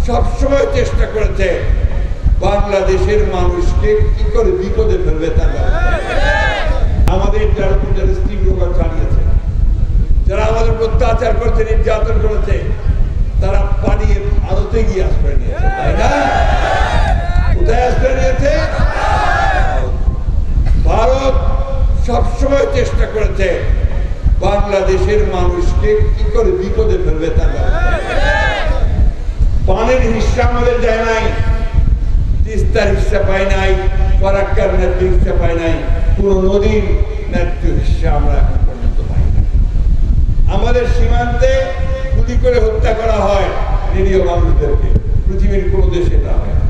সবসময় চেষ্টা করেছে বাংলাদেশের মানুষকে কি করে বিপদে ফেলবে তারা। আমাদের যারা তীব্রতা চালিয়েছে, যারা আমাদের অত্যাচার করেছে, নির্যাতন করেছে, তারা পালিয়ে ভারতে গিয়ে আশ্রয় নিয়েছে, তাই না? কোথায় আশ্রয় নিয়েছে? ভারত সবসময় চেষ্টা করেছে বাংলাদেশের মানুষকে কি করে বিপদে ফেলবে তারা। পানির হিস্সা আমাদের দেয় নাই, তিস্তার হিস্সা পাই নাই, ফরাক্কার ন্যায্য হিস্সা পাই নাই, কোন নদীর ন্যায্য হিস্সা আমরা এখন পর্যন্ত পাই না। আমাদের সীমান্তে গুলি করে হত্যা করা হয় নিরীহ মানুষদেরকে, পৃথিবীর কোন দেশে তা হয় না।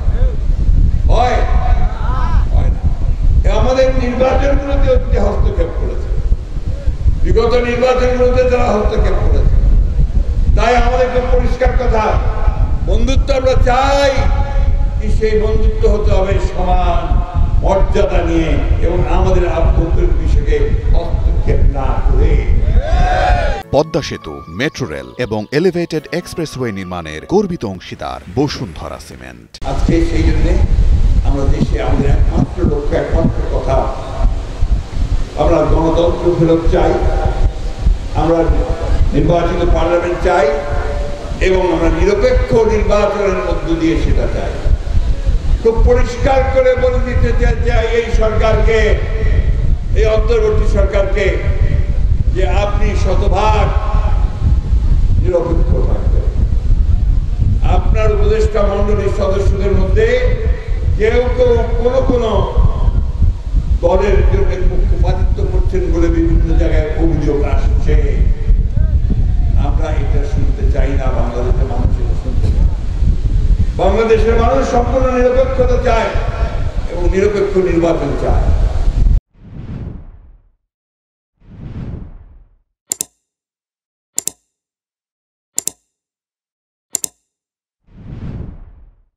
আমাদের নির্বাচনগুলোতে হস্তক্ষেপ করেছে, বিগত নির্বাচনগুলোতে তারা হস্তক্ষেপ করেছে। তাই আমাদেরকে পরিষ্কার কথা, বন্ধুত্ব আমরা চাই, কি সেই বন্ধুত্ব হতে হবে সমান মর্যাদা নিয়ে এবং আমাদের আভ্যন্তরীণ বিষয়কে হস্তক্ষেপ না করে। পদ্মা সেতু, মেট্রো রেল এবং এলিভেটেড এক্সপ্রেসওয়ে নির্মাণের গর্বিত অংশীদার বসুন্ধরা সিমেন্ট। আজকে সেই জন্য আমরা দেশে আমাদের একমাত্র লক্ষ্য, একমাত্র কথা, আমরা গণতন্ত্র ফেরত চাই, আমরা নির্বাচিত পার্লামেন্ট চাই এবং আমরা নিরপেক্ষ নির্বাচনের মধ্য দিয়ে সেটা চাই। খুব পরিষ্কার করে বলে দিতে চাই এই সরকারকে, এই অন্তর্বর্তী সরকারকে, যে আপনি শতভাগ নিরপেক্ষ থাকবেন। আপনার উপদেষ্টা মন্ডলীর সদস্যদের মধ্যে কেউ কেউ কোন দলের জন্য পক্ষপাতিত্ব করছেন বলে বিভিন্ন জায়গায় অভিযোগ আসছে। আমরা এটা শুনতে চাই না, বাংলাদেশের মানুষ এটা শুনতে চায়। বাংলাদেশের মানুষ সম্পূর্ণ নিরপেক্ষতা চায় এবং নিরপেক্ষ নির্বাচন চায়।